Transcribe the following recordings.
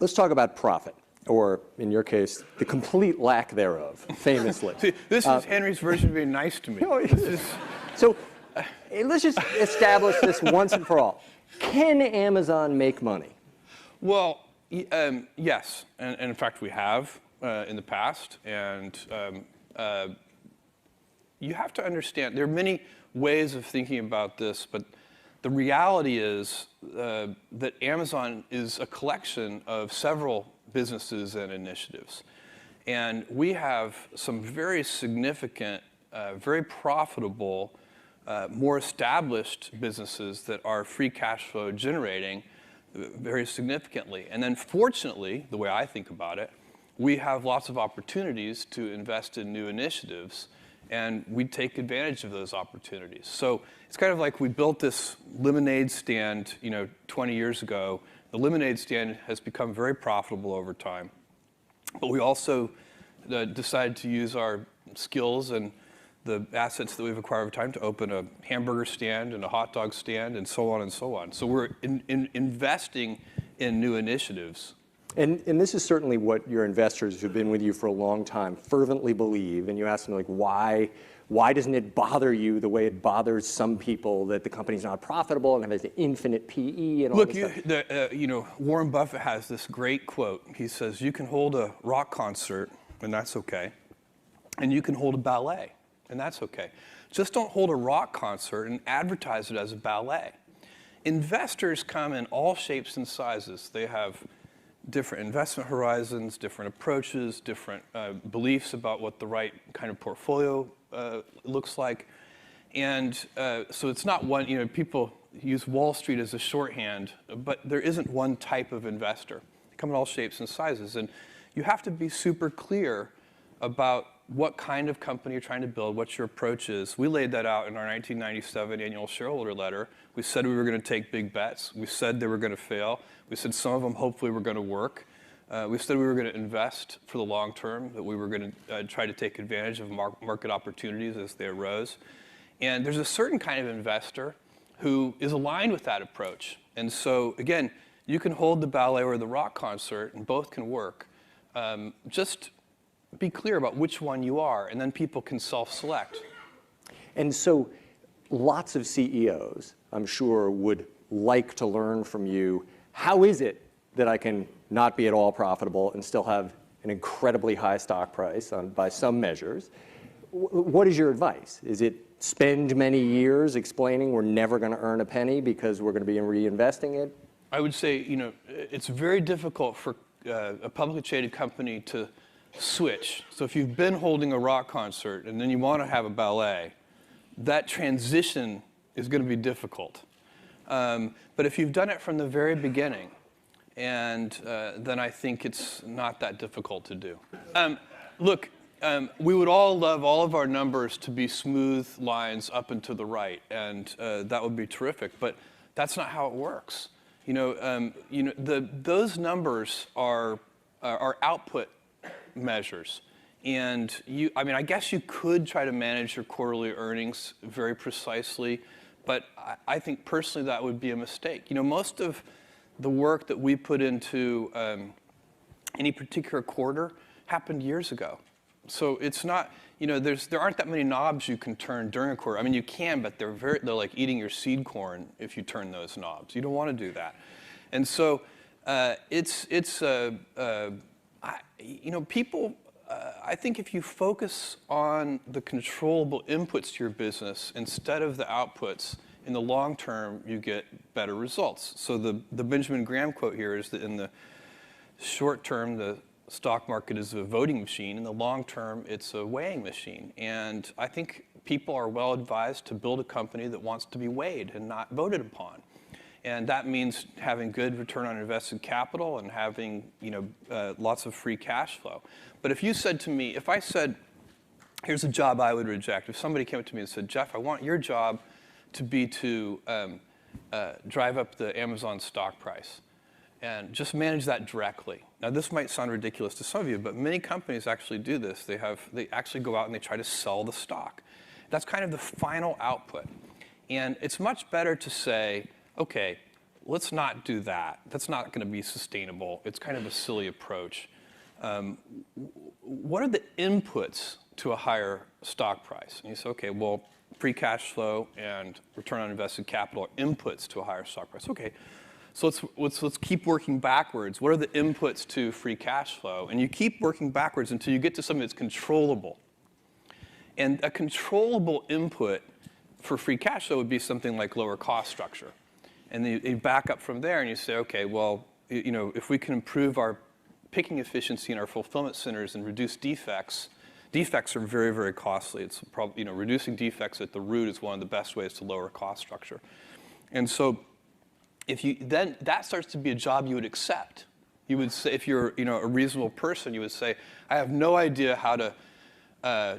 Let's talk about profit, or in your case, the complete lack thereof, famously. See, this is Henry's version of being nice to me. So let's just establish this once and for all. Can Amazon make money? Well, yes, and in fact we have in the past, and you have to understand, there are many ways of thinking about this, but the reality is that Amazon is a collection of several businesses and initiatives. And we have some very significant, very profitable, more established businesses that are free cash flow generating very significantly. And then fortunately, the way I think about it, we have lots of opportunities to invest in new initiatives, and we take advantage of those opportunities. So it's kind of like we built this lemonade stand, 20 years ago. The lemonade stand has become very profitable over time. But we also decided to use our skills and the assets that we've acquired over time to open a hamburger stand and a hot dog stand and so on and so on. So we're investing in new initiatives. And this is certainly what your investors who've been with you for a long time fervently believe. And you ask them, like, why doesn't it bother you the way it bothers some people that the company's not profitable and has infinite PE and all this stuff? Warren Buffett has this great quote. He says, you can hold a rock concert, and that's okay. And you can hold a ballet, and that's okay. Just don't hold a rock concert and advertise it as a ballet. Investors come in all shapes and sizes. They have different investment horizons, different approaches, different beliefs about what the right kind of portfolio looks like. And so it's not one, people use Wall Street as a shorthand, but there isn't one type of investor. They come in all shapes and sizes. And you have to be super clear about what kind of company you're trying to build, what your approach is. We laid that out in our 1997 annual shareholder letter. We said we were going to take big bets. We said they were going to fail. We said some of them hopefully were going to work. We said we were going to invest for the long term, that we were going to try to take advantage of market opportunities as they arose. And there's a certain kind of investor who is aligned with that approach. And so, again, you can hold the ballet or the rock concert, and both can work. Just be clear about which one you are, and then people can self-select. And so lots of CEOs, I'm sure, would like to learn from you, how is it that I can not be at all profitable and still have an incredibly high stock price by some measures? What is your advice? Is it spend many years explaining we're never going to earn a penny because we're going to be reinvesting it? I would say, it's very difficult for a publicly traded company to switch. So if you've been holding a rock concert and then you want to have a ballet, that transition is going to be difficult. But if you've done it from the very beginning, and then I think it's not that difficult to do. Look, we would all love all of our numbers to be smooth lines up and to the right, and that would be terrific. But that's not how it works. Those numbers are output measures. And I guess you could try to manage your quarterly earnings very precisely, but I think personally that would be a mistake. Most of the work that we put into any particular quarter happened years ago. So it's not, there aren't that many knobs you can turn during a quarter. You can, but they're like eating your seed corn if you turn those knobs. You don't want to do that. And so people, I think if you focus on the controllable inputs to your business instead of the outputs, in the long term, you get better results. So the Benjamin Graham quote here is that in the short term, the stock market is a voting machine. In the long term, it's a weighing machine. And I think people are well advised to build a company that wants to be weighed and not voted upon. And that means having good return on invested capital and having lots of free cash flow. But if you said to me, if I said, here's a job I would reject. If somebody came up to me and said, Jeff, I want your job to be to drive up the Amazon stock price and just manage that directly. Now, this might sound ridiculous to some of you, but many companies actually do this. They actually go out and they try to sell the stock. That's kind of the final output. And it's much better to say, okay, let's not do that. That's not going to be sustainable. It's kind of a silly approach. What are the inputs to a higher stock price? And you say, okay, well, free cash flow and return on invested capital are inputs to a higher stock price. Okay, so let's keep working backwards. What are the inputs to free cash flow? And you keep working backwards until you get to something that's controllable. And a controllable input for free cash flow would be something like lower cost structure. And then you back up from there and you say, okay, well, if we can improve our picking efficiency in our fulfillment centers and reduce defects. Defects are very, very costly. It's probably, reducing defects at the root is one of the best ways to lower cost structure. And so then that starts to be a job you would accept. You would say, if you're a reasonable person, you would say, I have no idea how to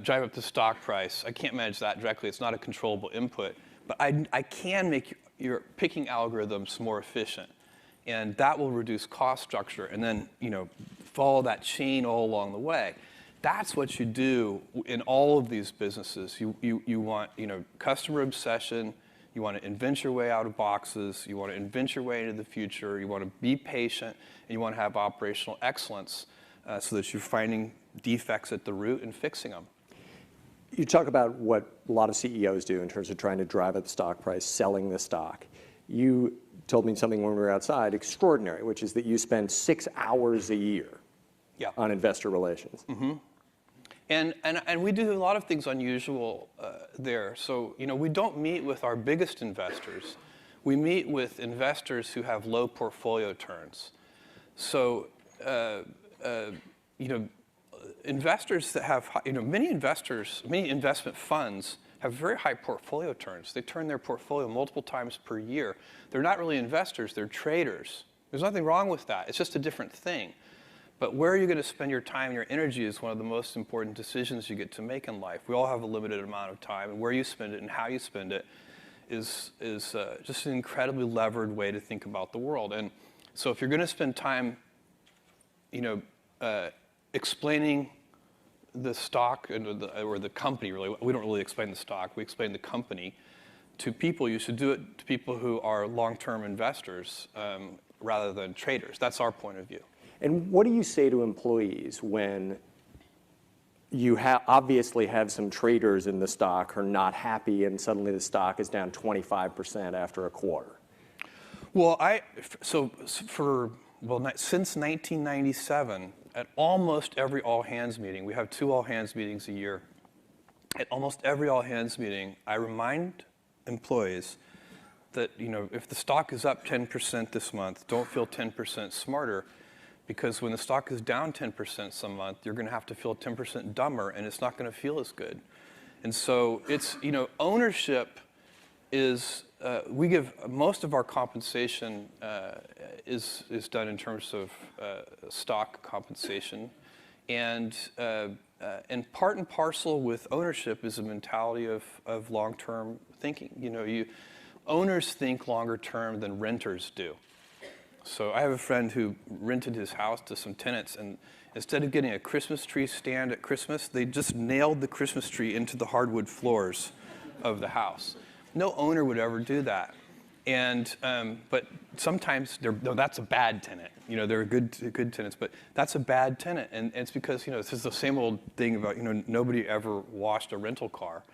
drive up the stock price. I can't manage that directly. It's not a controllable input. But I can make your picking algorithms more efficient. And that will reduce cost structure, and then follow that chain all along the way. That's what you do in all of these businesses. You want customer obsession. You want to invent your way out of boxes. You want to invent your way into the future. You want to be patient, and you want to have operational excellence so that you're finding defects at the root and fixing them. You talk about what a lot of CEOs do in terms of trying to drive up the stock price, selling the stock. You told me something when we were outside extraordinary, which is that you spend 6 hours a year on investor relations. Mm-hmm. And we do a lot of things unusual there. So we don't meet with our biggest investors. We meet with investors who have low portfolio turns. So investors that have many investment funds have very high portfolio turns. They turn their portfolio multiple times per year. They're not really investors, they're traders. There's nothing wrong with that. It's just a different thing. But where you're going to spend your time and your energy is one of the most important decisions you get to make in life. We all have a limited amount of time, and where you spend it and how you spend it is just an incredibly levered way to think about the world. And so if you're going to spend time explaining the stock or the company, really, we don't really explain the stock, we explain the company to people. You should do it to people who are long-term investors rather than traders. That's our point of view. And what do you say to employees when you obviously have some traders in the stock who are not happy and suddenly the stock is down 25% after a quarter? Well, since 1997, at almost every all-hands meeting, we have 2 all-hands meetings a year. At almost every all-hands meeting, I remind employees that if the stock is up 10% this month, don't feel 10% smarter, because when the stock is down 10% some month, you're going to have to feel 10% dumber, and it's not going to feel as good. And so it's ownership is. We give most of our compensation is done in terms of stock compensation, and part and parcel with ownership is a mentality of long-term thinking. Owners think longer term than renters do. So I have a friend who rented his house to some tenants, and instead of getting a Christmas tree stand at Christmas, they just nailed the Christmas tree into the hardwood floors of the house. No owner would ever do that. And but sometimes that's a bad tenant. They're good tenants, but that's a bad tenant, and it's because this is the same old thing about nobody ever washed a rental car,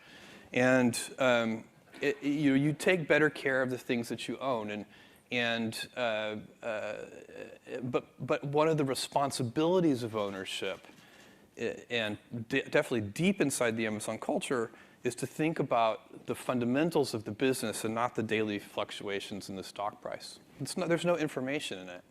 and you take better care of the things that you own, but one of the responsibilities of ownership, and definitely deep inside the Amazon culture, is to think about the fundamentals of the business and not the daily fluctuations in the stock price. There's no information in it.